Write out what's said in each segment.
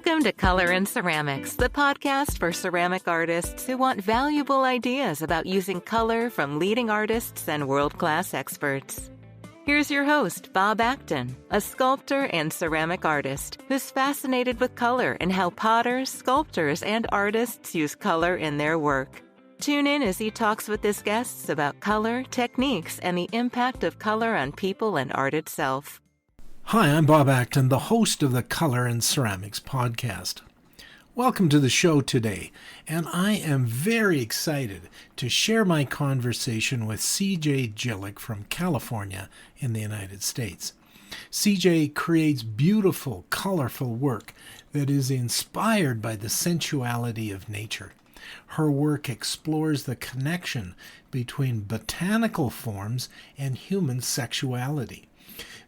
Welcome to Color in Ceramics, the podcast for ceramic artists who want valuable ideas about using color from leading artists and world-class experts. Here's your host, Bob Acton, a sculptor and ceramic artist who's fascinated with color and how potters, sculptors, and artists use color in their work. Tune in as he talks with his guests about color, techniques, and the impact of color on people and art itself. Hi, I'm Bob Acton, the host of the Color in Ceramics podcast. Welcome to the show today, and I am very excited to share my conversation with CJ Jilek from California in the United States. CJ creates beautiful, colorful work that is inspired by the sensuality of nature. Her work explores the connection between botanical forms and human sexuality.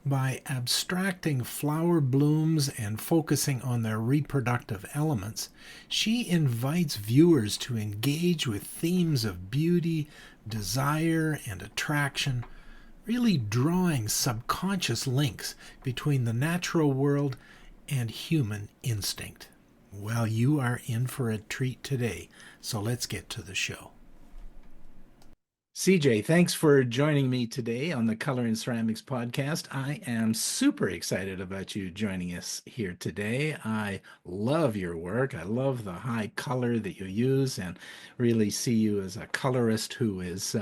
By abstracting flower blooms and focusing on their reproductive elements, she invites viewers to engage with themes of beauty, desire, and attraction, really drawing subconscious links between the natural world and human instinct. Well, you are in for a treat today, so let's get to the show. CJ, thanks for joining me today on the Color in Ceramics podcast. I am super excited about you joining us here today. I love your work. I love the high color that you use and really see you as a colorist who is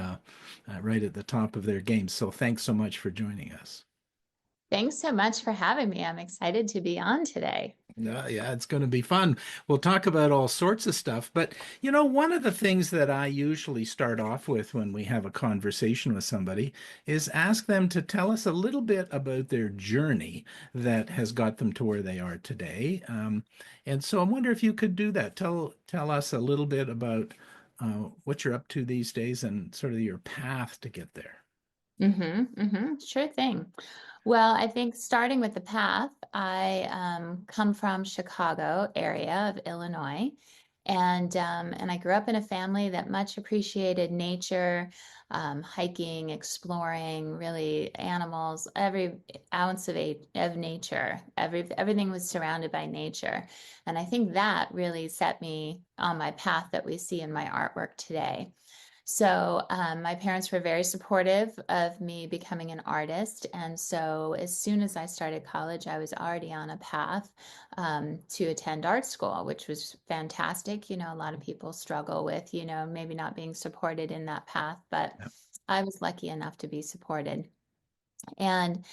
right at the top of their game. So thanks so much for joining us. Thanks so much for having me. I'm excited to be on today. Yeah, it's going to be fun. We'll talk about all sorts of stuff. But, you know, one of the things that I usually start off with when we have a conversation with somebody is ask them to tell us a little bit about their journey that has got them to where they are today. And so I wonder if you could do that. Tell us a little bit about what you're up to these days and sort of your path to get there. Sure thing. Well, I think starting with the path, I come from Chicago area of Illinois, and I grew up in a family that much appreciated nature, hiking, exploring, really animals, every ounce of nature. Everything was surrounded by nature, and I think that really set me on my path that we see in my artwork today. So my parents were very supportive of me becoming an artist. And so as soon as I started college, I was already on a path to attend art school, which was fantastic. You know, a lot of people struggle with, you know, maybe not being supported in that path, but Yep. I was lucky enough to be supported. And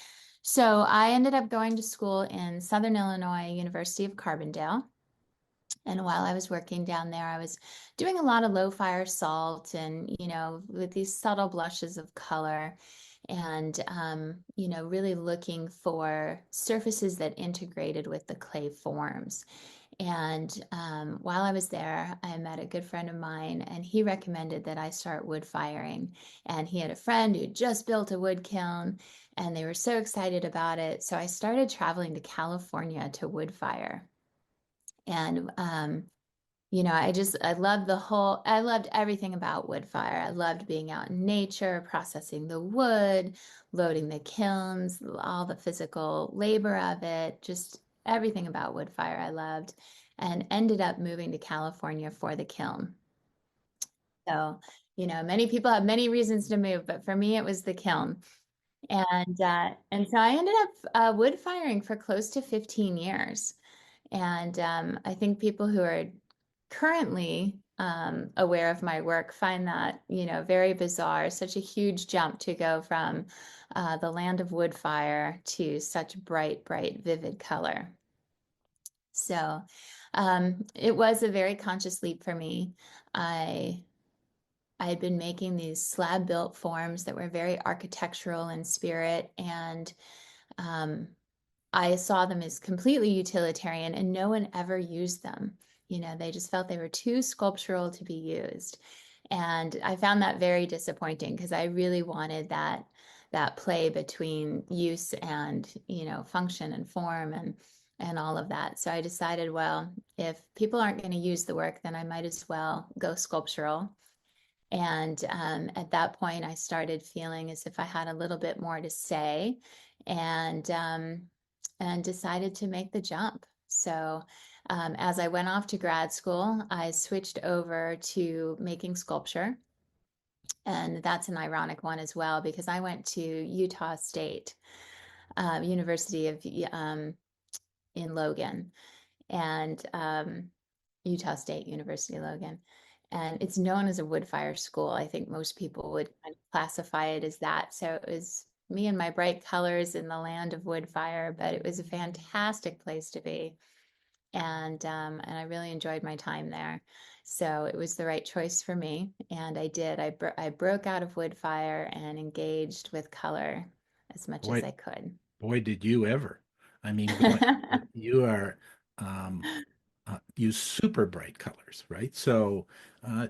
so I ended up going to school in Southern Illinois, University of Carbondale. And while I was working down there, I was doing a lot of low fire salt and, you know, with these subtle blushes of color and, you know, really looking for surfaces that integrated with the clay forms. And while I was there, I met a good friend of mine and he recommended that I start wood firing. And he had a friend who just built a wood kiln and they were so excited about it. So I started traveling to California to wood fire. And, you know, I loved everything about wood fire. I loved being out in nature, processing the wood, loading the kilns, all the physical labor of it, just everything about wood fire I loved, and ended up moving to California for the kiln. So, you know, many people have many reasons to move, but for me, it was the kiln. And so I ended up wood firing for close to 15 years. And I think people who are currently aware of my work find that, you know, very bizarre, such a huge jump to go from the land of wood fire to such bright, bright, vivid color. So it was a very conscious leap for me. I had been making these slab-built forms that were very architectural in spirit, and I saw them as completely utilitarian and no one ever used them. You know, they just felt they were too sculptural to be used. And I found that very disappointing because I really wanted that play between use and, you know, function and form and all of that. So I decided, well, if people aren't going to use the work, then I might as well go sculptural. And at that point, I started feeling as if I had a little bit more to say, and decided to make the jump. So As I went off to grad school, I switched over to making sculpture. And that's an ironic one as well, because I went to Utah State University of in Logan, and Utah State University Logan. And it's known as a wood fire school. I think most people would kind of classify it as that. So it was me and my bright colors in the land of wood fire, but it was a fantastic place to be. And I really enjoyed my time there. So it was the right choice for me, and I did. I broke out of wood fire and engaged with color as much as Boy, I could. boy, did you ever. I mean, boy, you are use super bright colors, right? So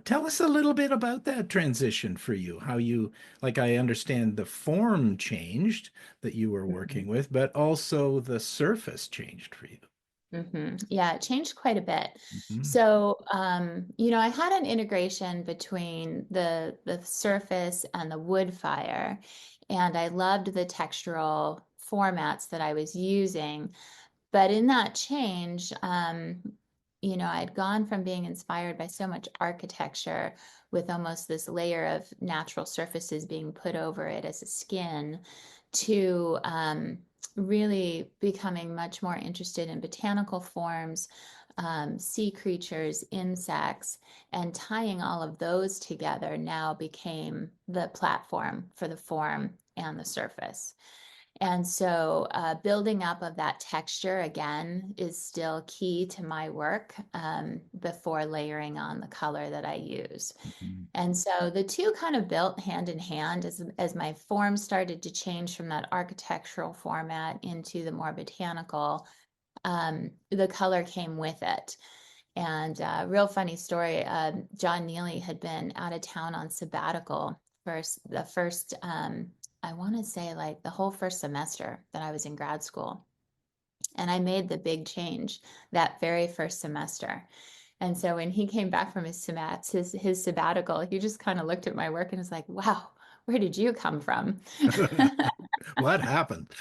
tell us a little bit about that transition for you, how you, like, I understand the form changed that you were working Mhm. with, but also the surface changed for you. Yeah, it changed quite a bit. Mhm. So, I had an integration between the surface and the wood fire, and I loved the textural formats that I was using. But in that change, I'd gone from being inspired by so much architecture with almost this layer of natural surfaces being put over it as a skin to really becoming much more interested in botanical forms, sea creatures, insects, and tying all of those together now became the platform for the form and the surface. And so, building up of that texture again is still key to my work before layering on the color that I use. Mhm. And so the two kind of built hand in hand as my form started to change from that architectural format into the more botanical. The color came with it. And real funny story, John Neely had been out of town on sabbatical for the first, I want to say like the whole first semester that I was in grad school. And I made the big change that very first semester. And so when he came back from his sabbatical, he just kind of looked at my work and was like, wow, where did you come from? What happened?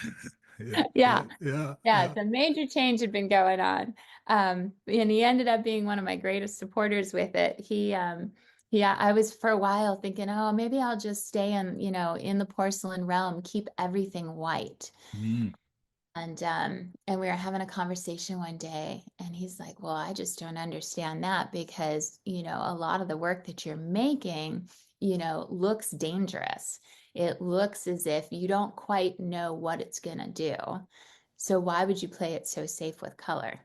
Yeah, Yeah. yeah, yeah, Yeah, yeah. the major change had been going on. And he ended up being one of my greatest supporters with it. I was for a while thinking, oh, maybe I'll just stay in the porcelain realm, keep everything white. Mm. And we were having a conversation one day, and he's like, well, I just don't understand that because, a lot of the work that you're making, looks dangerous. It looks as if you don't quite know what it's going to do. So why would you play it so safe with color?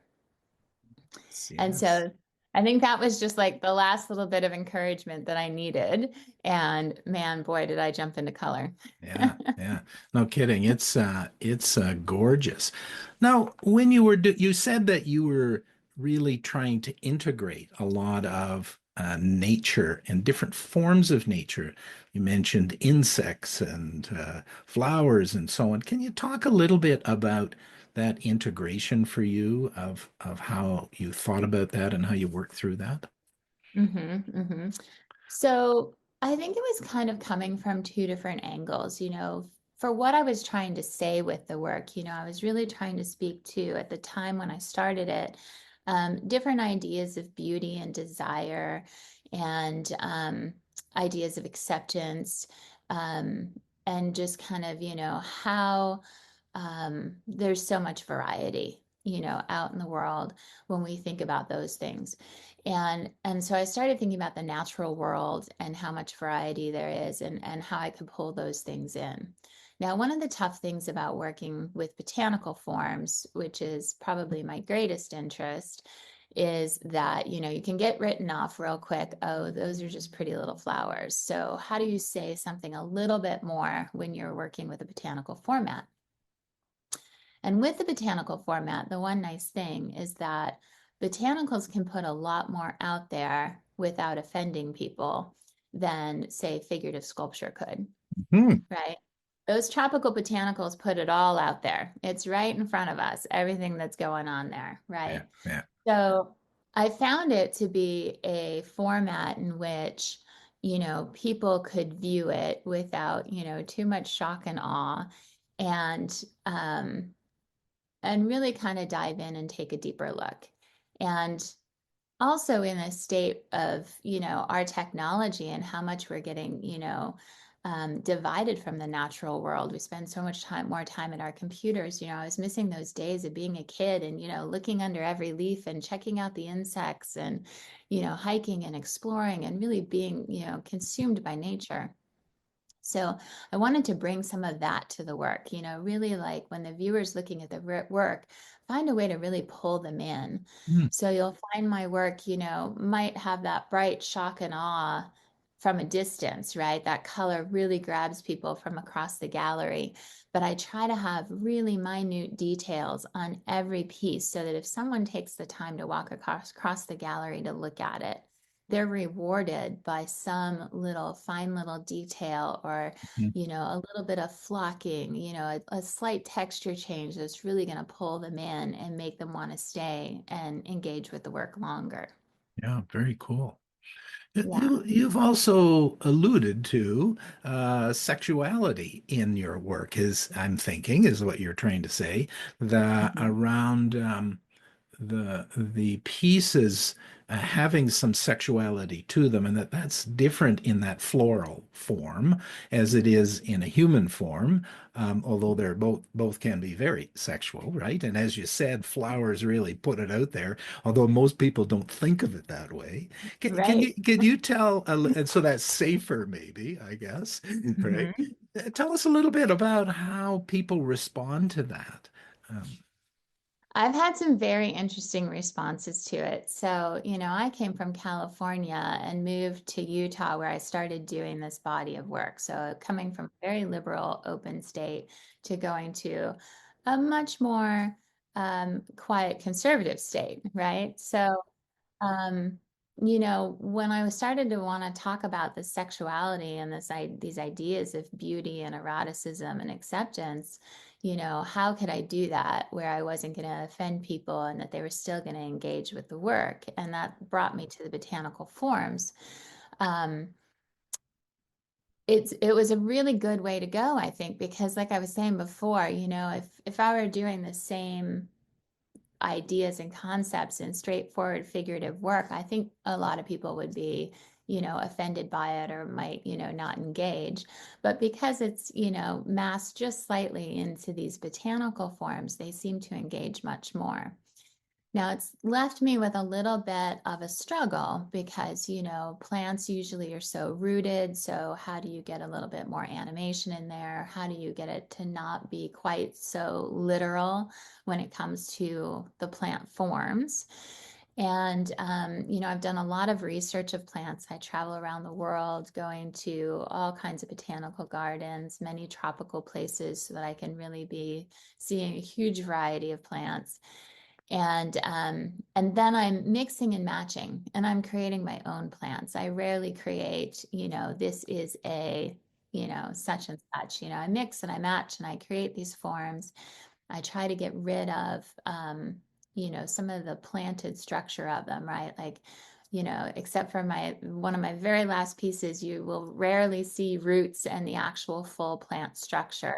And Yes. so I think that was just like the last little bit of encouragement that I needed. And man, boy, did I jump into color. Yeah, yeah. No kidding. It's gorgeous. Now, when you were you said that you were really trying to integrate a lot of nature and different forms of nature. You mentioned insects and flowers and so on. Can you talk a little bit about that integration for you of how you thought about that and how you worked through that? Hmm. So I think it was kind of coming from two different angles, for what I was trying to say with the work, I was really trying to speak to at the time when I started it, different ideas of beauty and desire and ideas of acceptance, um, and just kind of, how there's so much variety, out in the world when we think about those things. And so I started thinking about the natural world and how much variety there is and how I could pull those things in. Now, one of the tough things about working with botanical forms, which is probably my greatest interest, is that, you can get written off real quick. Oh, those are just pretty little flowers. So how do you say something a little bit more when you're working with a botanical format? And with the botanical format, the one nice thing is that botanicals can put a lot more out there without offending people than, say, figurative sculpture could, Hmm. right? Those tropical botanicals put it all out there. It's right in front of us, everything that's going on there, Yeah, right? yeah. So I found it to be a format in which, people could view it without, too much shock and awe. And um, and really kind of dive in and take a deeper look. And also in a state of, our technology and how much we're getting, divided from the natural world. We spend so much more time at our computers. I was missing those days of being a kid and, looking under every leaf and checking out the insects and, hiking and exploring and really being, consumed by nature. So I wanted to bring some of that to the work, really like when the viewer's looking at the work, find a way to really pull them in. Mm. So you'll find my work, might have that bright shock and awe from a distance, right? That color really grabs people from across the gallery. But I try to have really minute details on every piece so that if someone takes the time to walk across the gallery to look at it, they're rewarded by some little fine little detail or Mhm. a little bit of flocking, a slight texture change that's really going to pull them in and make them want to stay and engage with the work longer. Yeah, very cool. Yeah. You've also alluded to sexuality in your work, is I'm thinking, is what you're trying to say, that Mhm. around the pieces having some sexuality to them, and that's different in that floral form as it is in a human form, although they're both can be very sexual, right? And as you said, flowers really put it out there, although most people don't think of it that way. Right. Can you tell, and so that's safer, maybe, I guess, right? Mhm. Tell us a little bit about how people respond to that. Um, I've had some very interesting responses to it. So, I came from California and moved to Utah where I started doing this body of work. So, coming from a very liberal, open state to going to a much more quiet, conservative state, right? So, um, when I started to want to talk about the sexuality and these ideas of beauty and eroticism and acceptance, how could I do that where I wasn't going to offend people and that they were still going to engage with the work? And that brought me to the botanical forms. Um, it was a really good way to go, I think, because like I was saying before, if I were doing the same ideas and concepts in straightforward figurative work, I think a lot of people would be, offended by it or might, not engage. But because it's, masked just slightly into these botanical forms, they seem to engage much more. Now, it's left me with a little bit of a struggle because, plants usually are so rooted. So, how do you get a little bit more animation in there? How do you get it to not be quite so literal when it comes to the plant forms? And, I've done a lot of research of plants. I travel around the world going to all kinds of botanical gardens, many tropical places so that I can really be seeing a huge variety of plants and then I'm mixing and matching and I'm creating my own plants. I rarely create, this is a, such and such. I mix and I match and I create these forms. I try to get rid of some of the planted structure of them, right? Like, except for my one of my very last pieces, you will rarely see roots and the actual full plant structure.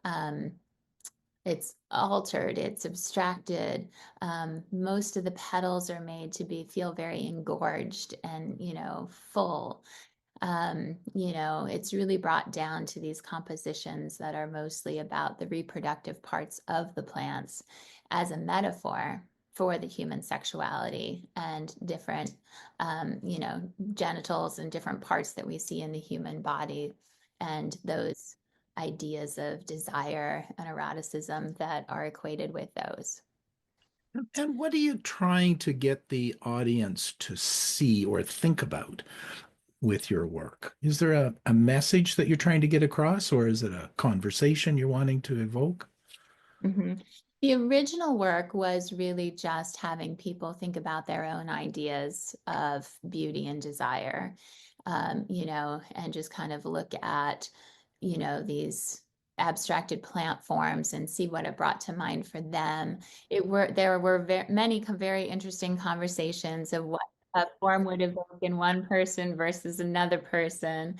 Um, it's altered, it's abstracted. Most of the petals are made to feel very engorged and, full. It's really brought down to these compositions that are mostly about the reproductive parts of the plants as a metaphor for the human sexuality and different, genitals and different parts that we see in the human body and those ideas of desire and eroticism that are equated with those. and what are you trying to get the audience to see or think about with your work? Is there a message that you're trying to get across, or is it a conversation you're wanting to evoke? Mhm. The original work was really just having people think about their own ideas of beauty and desire, and just kind of look at, these abstracted plant forms and see what it brought to mind for them. There were many very interesting conversations of what a form would evoke in one person versus another person.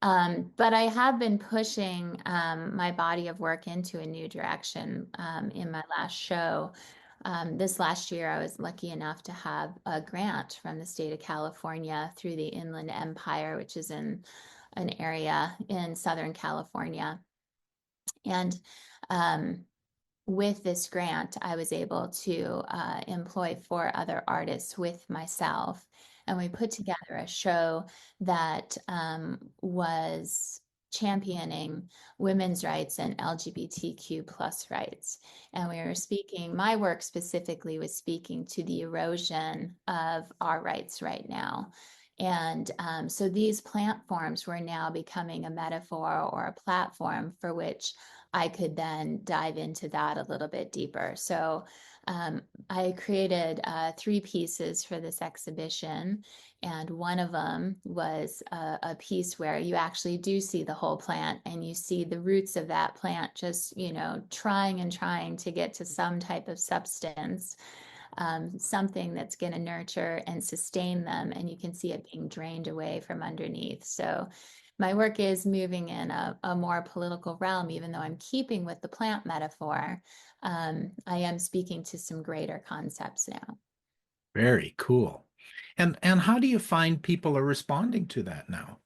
But I have been pushing my body of work into a new direction in my last show. This last year, I was lucky enough to have a grant from the state of California through the Inland Empire, which is in an area in Southern California. And with this grant, I was able to employ 4 other artists with myself. And we put together a show that was championing women's rights and LGBTQ plus rights. And we were speaking, my work specifically was speaking to the erosion of our rights right now. And so these plant forms were now becoming a metaphor or a platform for which I could then dive into that a little bit deeper. So I created 3 pieces for this exhibition, and one of them was a piece where you actually do see the whole plant and you see the roots of that plant just, trying and trying to get to some type of substance, something that's going to nurture and sustain them, and you can see it being drained away from underneath. So my work is moving in a more political realm, even though I'm keeping with the plant metaphor. I am speaking to some greater concepts now. Very cool. And how do you find people are responding to that now?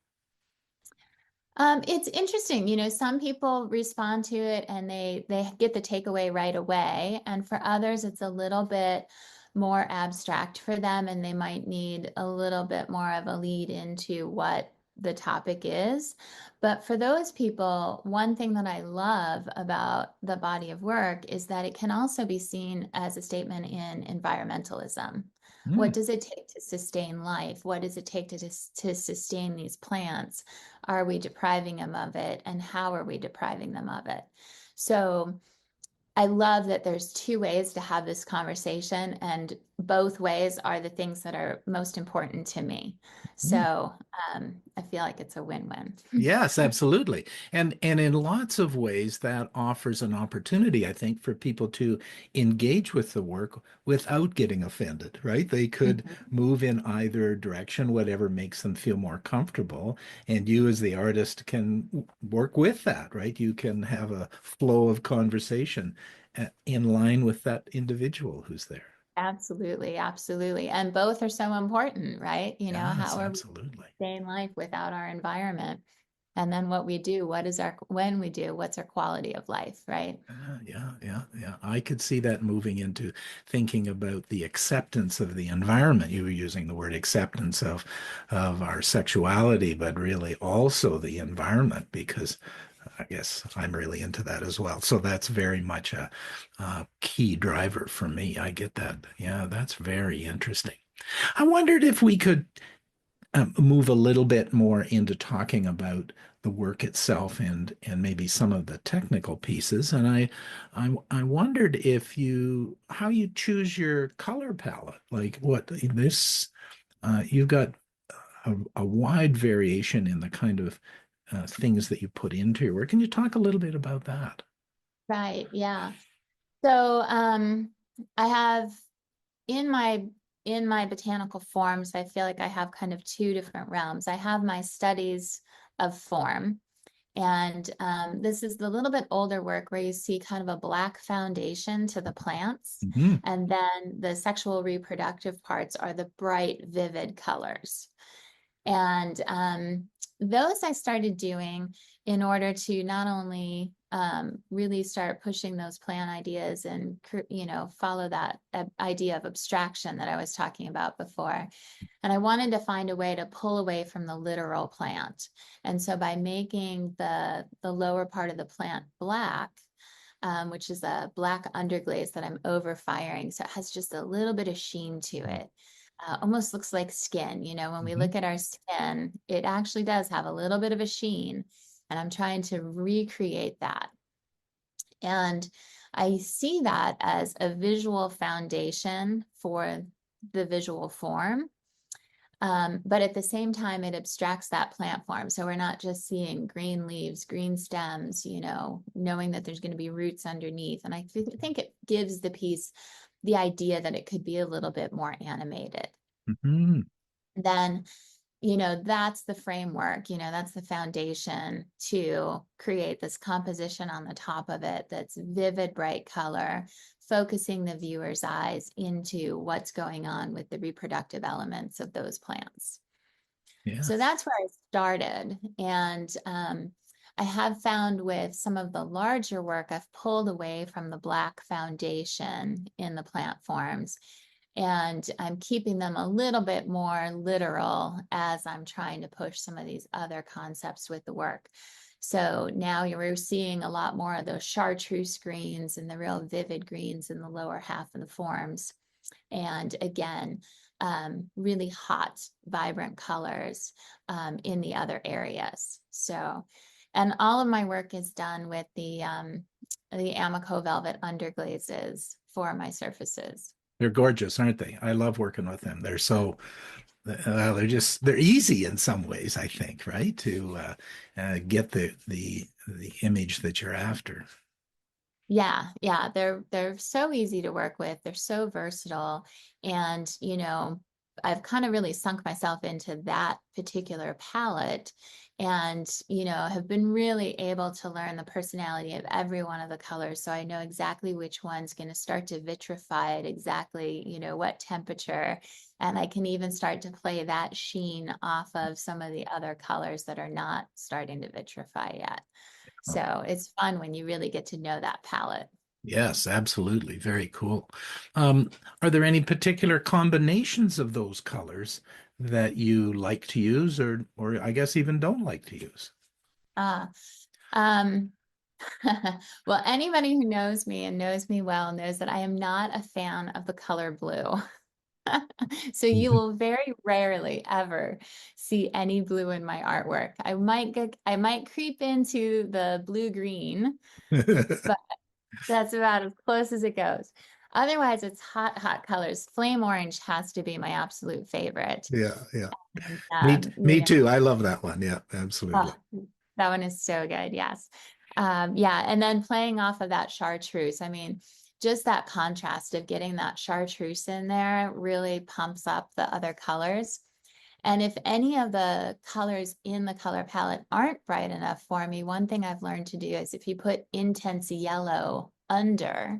It's interesting, some people respond to it and they get the takeaway right away. And for others, it's a little bit more abstract for them, and they might need a little bit more of a lead into what the topic is. But for those people, one thing that I love about the body of work is that it can also be seen as a statement in environmentalism. What Mm, does it take to sustain life? What does it take to sustain these plants? Are we depriving them of it, and how are we depriving them of it? So I love that there's 2 ways to have this conversation, and both ways are the things that are most important to me. mm. So I feel like it's a win-win. Yes, absolutely. And in lots of ways that offers an opportunity, I think, for people to engage with the work without getting offended, right? They could Mhm. move in either direction, whatever makes them feel more comfortable. And you as the artist can work with that, right? You can have a flow of conversation in line with that individual who's there. Absolutely, absolutely. And both are so important, right? Yes, How are we absolutely. staying life without our environment? And then what we do, when we do, what's our quality of life, right? Yeah. I could see that moving into thinking about the acceptance of the environment. You were using the word acceptance of our sexuality, but really also the environment, because I guess I'm really into that as well. So that's very much a key driver for me. I get that. Yeah, that's very interesting. I wondered if we could move a little bit more into talking about the work itself and maybe some of the technical pieces. And I wondered if you how you choose your color palette. Like what this you've got a wide variation in the kind of things that you put into your work. Can you talk a little bit about that? Right, yeah. So I have in my botanical forms, I feel like I have kind of 2 different realms. I have my studies of form, and this is the little bit older work where you see kind of a black foundation to the plants, Mhm. and then the sexual reproductive parts are the bright, vivid colors. And those I started doing in order to not only really start pushing those plan ideas and, follow that idea of abstraction that I was talking about before. And I wanted to find a way to pull away from the literal plant. And so by making the lower part of the plant black, which is a black underglaze that I'm over firing, so it has just a little bit of sheen to it. Almost looks like skin. When we Mhm. look at our skin, it actually does have a little bit of a sheen, and I'm trying to recreate that. And I see that as a visual foundation for the visual form. But at the same time, it abstracts that plant form. So we're not just seeing green leaves, green stems, knowing that there's going to be roots underneath. And I think it gives the piece the idea that it could be a little bit more animated. Mhm. Then that's the framework, that's the foundation to create this composition on the top of it that's vivid, bright color, focusing the viewer's eyes into what's going on with the reproductive elements of those plants. Yeah. So that's where I started. And I have found with some of the larger work, I've pulled away from the black foundation in the plant forms. And I'm keeping them a little bit more literal as I'm trying to push some of these other concepts with the work. So now you're seeing a lot more of those chartreuse greens and the real vivid greens in the lower half of the forms. And again, really hot, vibrant colors in the other areas. So, and all of my work is done with the Amico velvet underglazes for my surfaces. They're gorgeous, aren't they? I love working with them. They're so they're easy in some ways, I think, right? To get the image that you're after. Yeah, they're so easy to work with. They're so versatile. And, I've kind of really sunk myself into that particular palette and, have been really able to learn the personality of every one of the colors. So I know exactly which one's going to start to vitrify at exactly, what temperature. And I can even start to play that sheen off of some of the other colors that are not starting to vitrify yet. So it's fun when you really get to know that palette. Yes, absolutely. Very cool. Are there any particular combinations of those colors that you like to use or I guess even don't like to use? Uh, um, well, anybody who knows me and knows me well knows that I am not a fan of the color blue. So you will very rarely ever see any blue in my artwork. I might creep into the blue green, but that's about as close as it goes. Otherwise, it's hot, hot colors. Flame orange has to be my absolute favorite. Yeah, yeah. And, Me too. I love that one. Yeah, absolutely. oh, that one is so good. Yes. Yeah. And then playing off of that chartreuse, I mean, just that contrast of getting that chartreuse in there really pumps up the other colors. And if any of the colors in the color palette aren't bright enough for me, one thing I've learned to do is if you put intense yellow under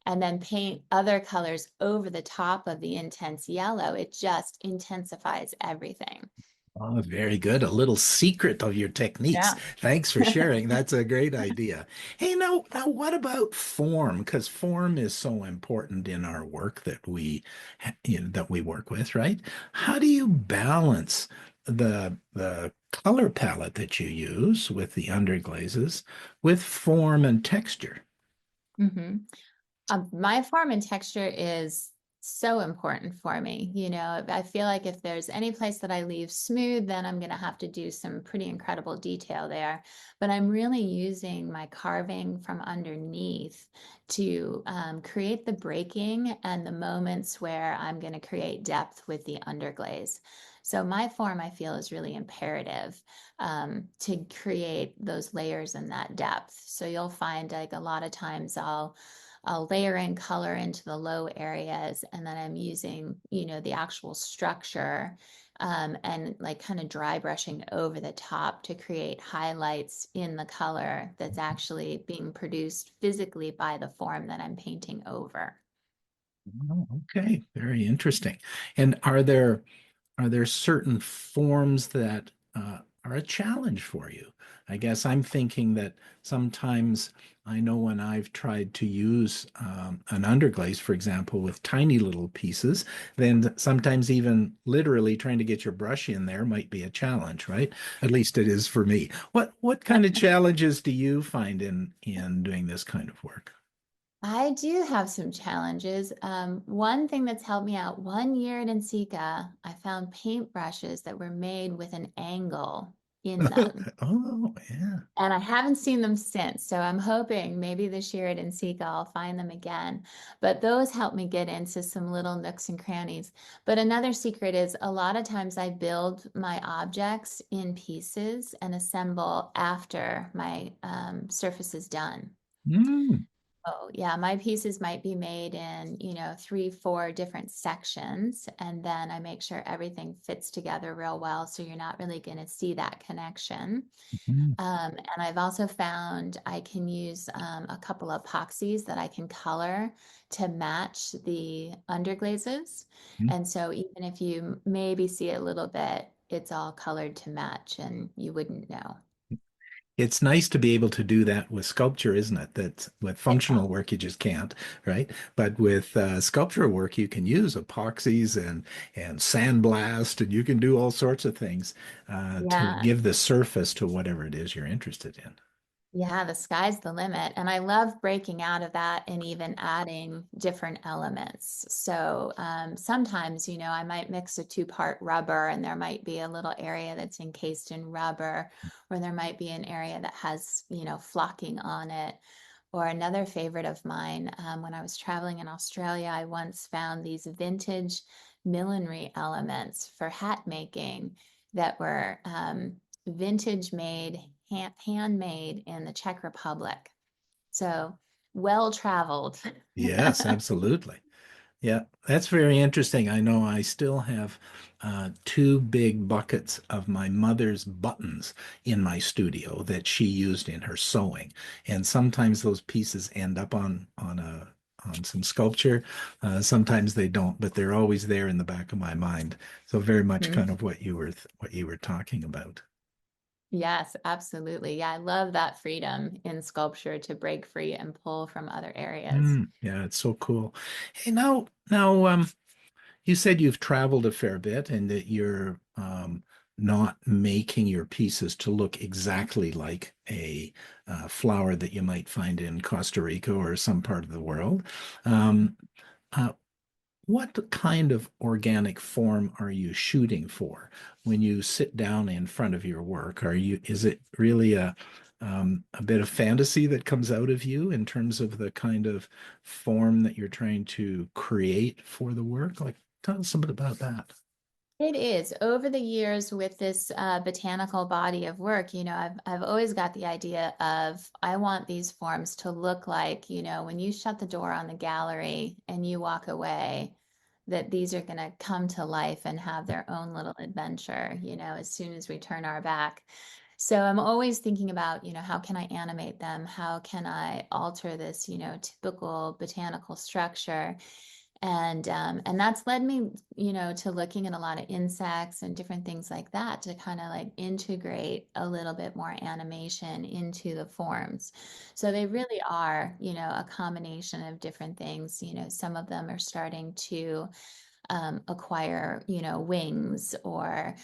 and then paint other colors over the top of the intense yellow, it just intensifies everything. Oh, very good. A little secret of your techniques. Yeah. Thanks for sharing. That's a great idea. Hey, now what about form? Because form is so important in our work that that we work with, right? How do you balance the color palette that you use with the underglazes with form and texture? hmm My form and texture is so important for me. I feel like if there's any place that I leave smooth, then I'm going to have to do some pretty incredible detail there. But I'm really using my carving from underneath to create the breaking and the moments where I'm going to create depth with the underglaze. So my form, I feel, is really imperative to create those layers and that depth. So you'll find like a lot of times I'll layer in color into the low areas and then I'm using, the actual structure and like kind of dry brushing over the top to create highlights in the color that's actually being produced physically by the form that I'm painting over. Oh, okay, very interesting. And are there certain forms that are a challenge for you? I guess I'm thinking that sometimes I know when I've tried to use an underglaze, for example, with tiny little pieces, then sometimes even literally trying to get your brush in there might be a challenge, right? At least it is for me. What kind of challenges do you find in doing this kind of work? I do have some challenges. One thing that's helped me out, one year at Ensika, I found paintbrushes that were made with an angle in them. Oh, yeah. And I haven't seen them since. So I'm hoping maybe this year at Ensika I'll find them again. But those help me get into some little nooks and crannies. But another secret is a lot of times I build my objects in pieces and assemble after my surface is done. Mm. Oh, yeah, my pieces might be made in, 3, 4 different sections, and then I make sure everything fits together real well, so you're not really going to see that connection. Mhm. And I've also found I can use a couple of epoxies that I can color to match the underglazes. And so even if you maybe see a little bit, it's all colored to match and you wouldn't know. It's nice to be able to do that with sculpture, isn't it? That with Yeah. functional work you just can't, right? But with sculptural work you can use epoxies and sandblast, and you can do all sorts of things to Yeah. give the surface to whatever it is you're interested in. Yeah, the sky's the limit. And I love breaking out of that and even adding different elements. So sometimes, I might mix a two-part rubber and there might be a little area that's encased in rubber, or there might be an area that has, flocking on it. Or another favorite of mine, when I was traveling in Australia, I once found these vintage millinery elements for hat making that were vintage made, handmade in the Czech Republic. So well traveled. Yes, absolutely. Yeah, that's very interesting. I know I still have two big buckets of my mother's buttons in my studio that she used in her sewing, and sometimes those pieces end up on some sculpture. Sometimes they don't, but they're always there in the back of my mind. So very much kind of what you were talking about. Yes, absolutely. Yeah, I love that freedom in sculpture to break free and pull from other areas. Yeah, it's so cool. Hey, now, you said you've traveled a fair bit and that you're not making your pieces to look exactly like a flower that you might find in Costa Rica or some part of the world. Um, uh, what kind of organic form are you shooting for when you sit down in front of your work? Is it really a bit of fantasy that comes out of you in terms of the kind of form that you're trying to create for the work? Like, tell us a bit about that. It is. Over the years with this botanical body of work, I've always got the idea of I want these forms to look like, when you shut the door on the gallery and you walk away, that these are going to come to life and have their own little adventure, as soon as we turn our back. So I'm always thinking about, how can I animate them? How can I alter this, typical botanical structure? And that's led me, to looking at a lot of insects and different things like that to kind of like integrate a little bit more animation into the forms. So they really are, a combination of different things. Some of them are starting to acquire, wings or,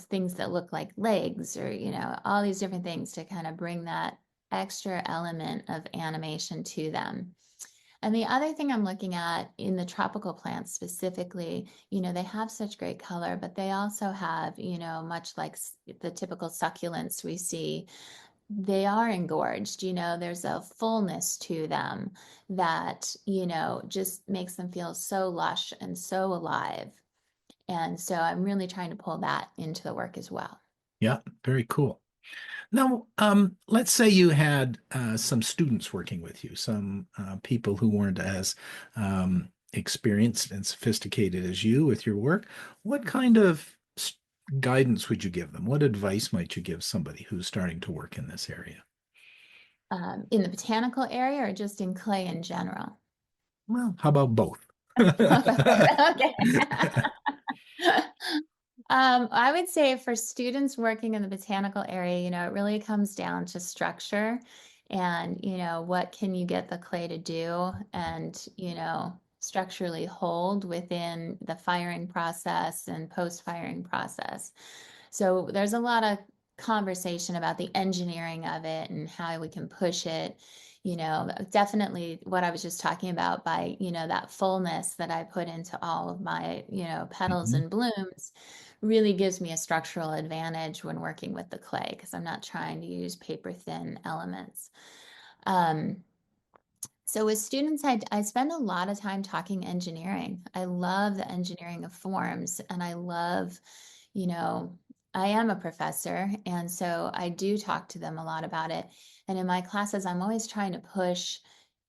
things that look like legs or, all these different things to kind of bring that extra element of animation to them. And the other thing I'm looking at in the tropical plants specifically, they have such great color, but they also have, much like the typical succulents we see, they are engorged. There's a fullness to them that, just makes them feel so lush and so alive. And so I'm really trying to pull that into the work as well. Yeah, very cool. Now, let's say you had some students working with you, some people who weren't as experienced and sophisticated as you with your work. What kind of guidance would you give them? What advice might you give somebody who's starting to work in this area? In the botanical area or just in clay in general? Well, how about both? Okay. I would say for students working in the botanical area, it really comes down to structure and, what can you get the clay to do and, structurally hold within the firing process and post-firing process. So there's a lot of conversation about the engineering of it and how we can push it. Definitely what I was just talking about by, that fullness that I put into all of my, petals Mhm. and blooms really gives me a structural advantage when working with the clay because I'm not trying to use paper thin elements. Um, so with students, I spend a lot of time talking engineering. I love the engineering of forms and I love, you know, I am a professor and so I do talk to them a lot about it. And in my classes, I'm always trying to push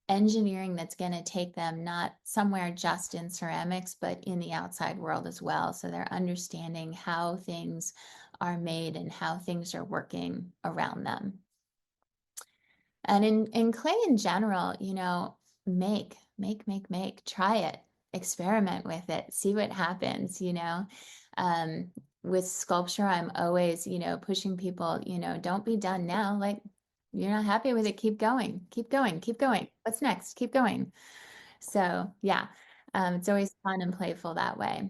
engineering that's going to take them not somewhere just in ceramics, but in the outside world as well. So they're understanding how things are made and how things are working around them. And in clay in general, make, try it, experiment with it, see what happens. Um, with sculpture, I'm always, pushing people, don't be done now. Like, you're not happy with it, keep going, keep going, keep going. What's next? Keep going. So yeah, it's always fun and playful that way.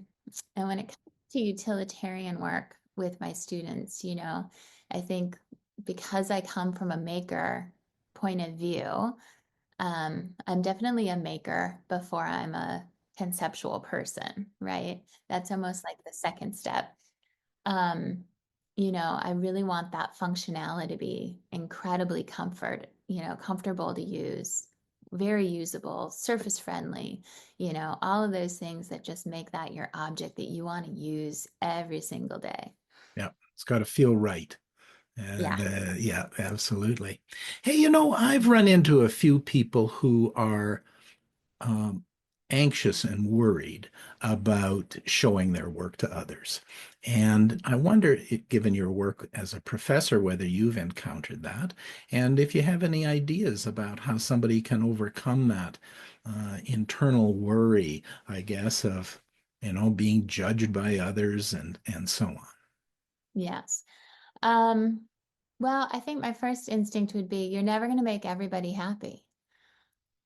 And when it comes to utilitarian work with my students, I think because I come from a maker point of view, I'm definitely a maker before I'm a conceptual person, right? That's almost like the second step. Um, I really want that functionality to be incredibly comfortable to use, very usable, surface friendly, all of those things that just make that your object that you want to use every single day. Yeah, it's got to feel right. Yeah. And yeah, absolutely. Hey, I've run into a few people who are um, anxious and worried about showing their work to others. And I wonder, given your work as a professor, whether you've encountered that, and if you have any ideas about how somebody can overcome that internal worry, I guess, of, being judged by others and so on. Yes. Um, well, I think my first instinct would be you're never going to make everybody happy.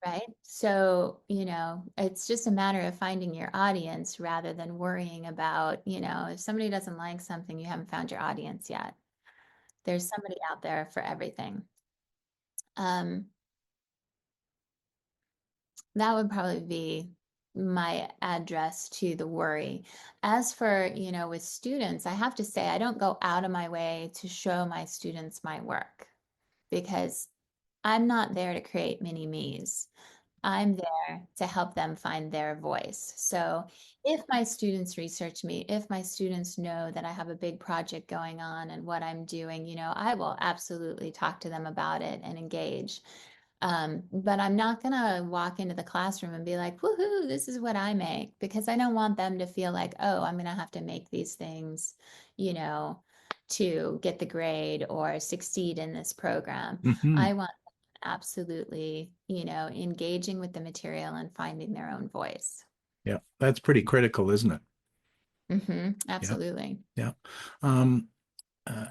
Right. So, it's just a matter of finding your audience rather than worrying about, if somebody doesn't like something, you haven't found your audience yet. There's somebody out there for everything. Um, that would probably be my address to the worry. As for, with students, I have to say, I don't go out of my way to show my students my work because I'm not there to create mini me's. I'm there to help them find their voice. So if my students research me, if my students know that I have a big project going on and what I'm doing, I will absolutely talk to them about it and engage. But I'm not going to walk into the classroom and be like, woohoo, this is what I make, because I don't want them to feel like, oh, I'm going to have to make these things, you know, to get the grade or succeed in this program. Hmm. I want them absolutely, engaging with the material and finding their own voice. Yeah, that's pretty critical, isn't it? Yeah, Absolutely. yeah. Um,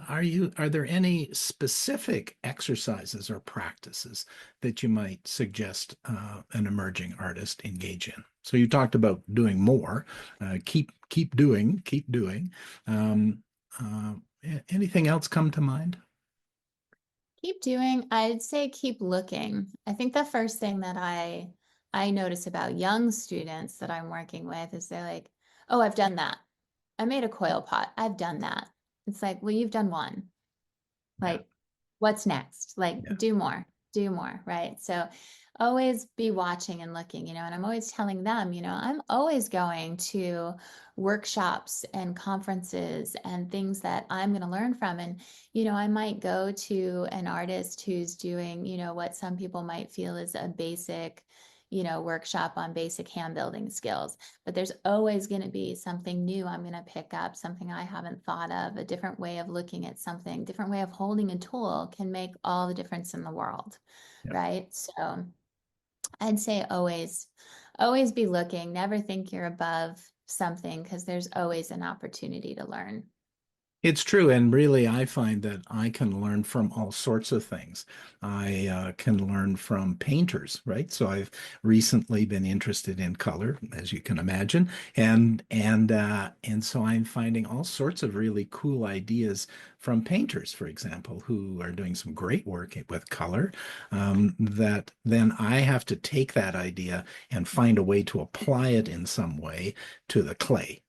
are there any specific exercises or practices that you might suggest an emerging artist engage in? So you talked about doing more. Keep doing. Um, Anything else come to mind? Keep doing, I'd say keep looking. I think the first thing that I notice about young students that I'm working with is they're like, "Oh, I've done that. I made a coil pot. I've done that." It's like, "Well, you've done one. Yeah, Like, what's next? Like, yeah. do more, right?" So always be watching and looking, and I'm always telling them, I'm always going to workshops and conferences and things that I'm going to learn from. And, I might go to an artist who's doing, what some people might feel is a basic, workshop on basic hand building skills. But there's always going to be something new I'm going to pick up, something I haven't thought of, a different way of looking at something, different way of holding a tool can make all the difference in the world, Yeah. right? So I'd say always be looking, never think you're above something because there's always an opportunity to learn. It's true, and really, I find that I can learn from all sorts of things. I can learn from painters, right? So I've recently been interested in color, as you can imagine, and so I'm finding all sorts of really cool ideas from painters, for example, who are doing some great work with color. That then I have to take that idea and find a way to apply it in some way to the clay.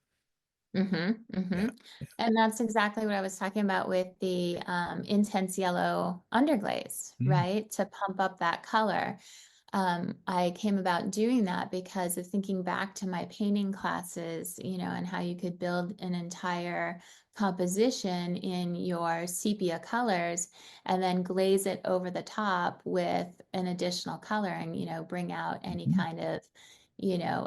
Mm-hmm, mm-hmm. Yeah. And that's exactly what I was talking about with the intense yellow underglaze, Mm. right? To pump up that color. I came about doing that because of thinking back to my painting classes, and how you could build an entire composition in your sepia colors and then glaze it over the top with an additional color and, bring out any Mhm. kind of,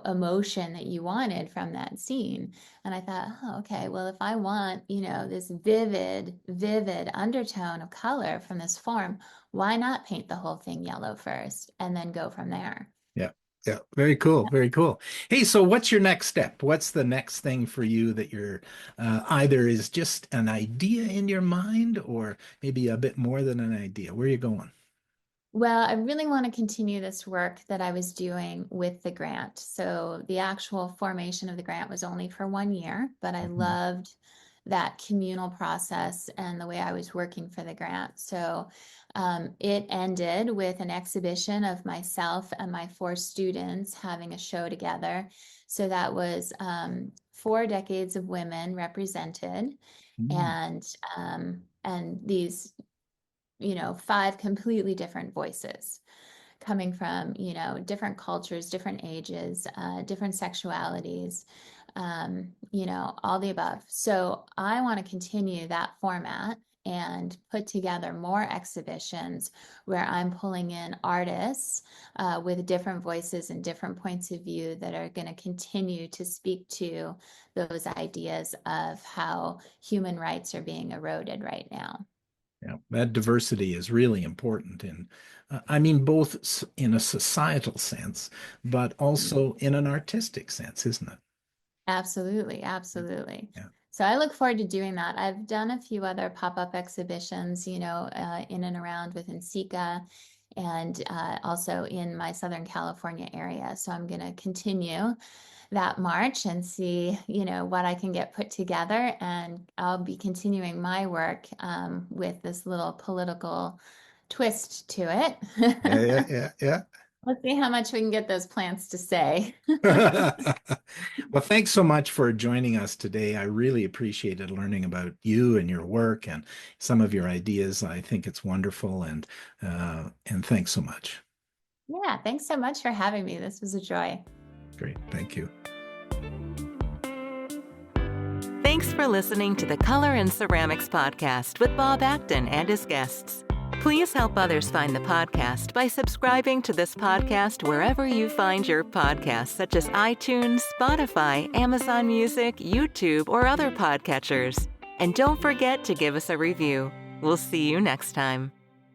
emotion that you wanted from that scene. And I thought, oh, okay, well, if I want, this vivid undertone of color from this form, why not paint the whole thing yellow first and then go from there? Yeah. Yeah. Very cool. Very cool. Hey, so what's your next step? What's the next thing for you that you're either is just an idea in your mind or maybe a bit more than an idea? Where are you going? Well, I really want to continue this work that I was doing with the grant. So the actual formation of the grant was only for 1 year, but I Mhm. loved that communal process and the way I was working for the grant. So it ended with an exhibition of myself and my 4 students having a show together. So that was 4 decades of women represented, Mm. and these 5 completely different voices coming from, different cultures, different ages, different sexualities, all the above. So I want to continue that format and put together more exhibitions where I'm pulling in artists with different voices and different points of view that are going to continue to speak to those ideas of how human rights are being eroded right now. Yeah, that diversity is really important in, I mean, both in a societal sense, but also in an artistic sense, isn't it? Absolutely, absolutely. Yeah. So I look forward to doing that. I've done a few other pop-up exhibitions, in and around within Sika and also in my Southern California area. So I'm going to continue that march and see, what I can get put together. And I'll be continuing my work with this little political twist to Yeah, it. yeah, yeah, yeah. Let's see how much we can get those plants to say. Well, thanks so much for joining us today. I really appreciated learning about you and your work and some of your ideas. I think it's wonderful, and thanks so much. Yeah, thanks so much for having me. This was a joy. Great, thank you. Thanks for listening to the Color and Ceramics podcast with Bob Acton and his guests. Please help others find the podcast by subscribing to this podcast wherever you find your podcasts, such as iTunes, Spotify, Amazon Music, YouTube, or other podcatchers. And don't forget to give us a review. We'll see you next time.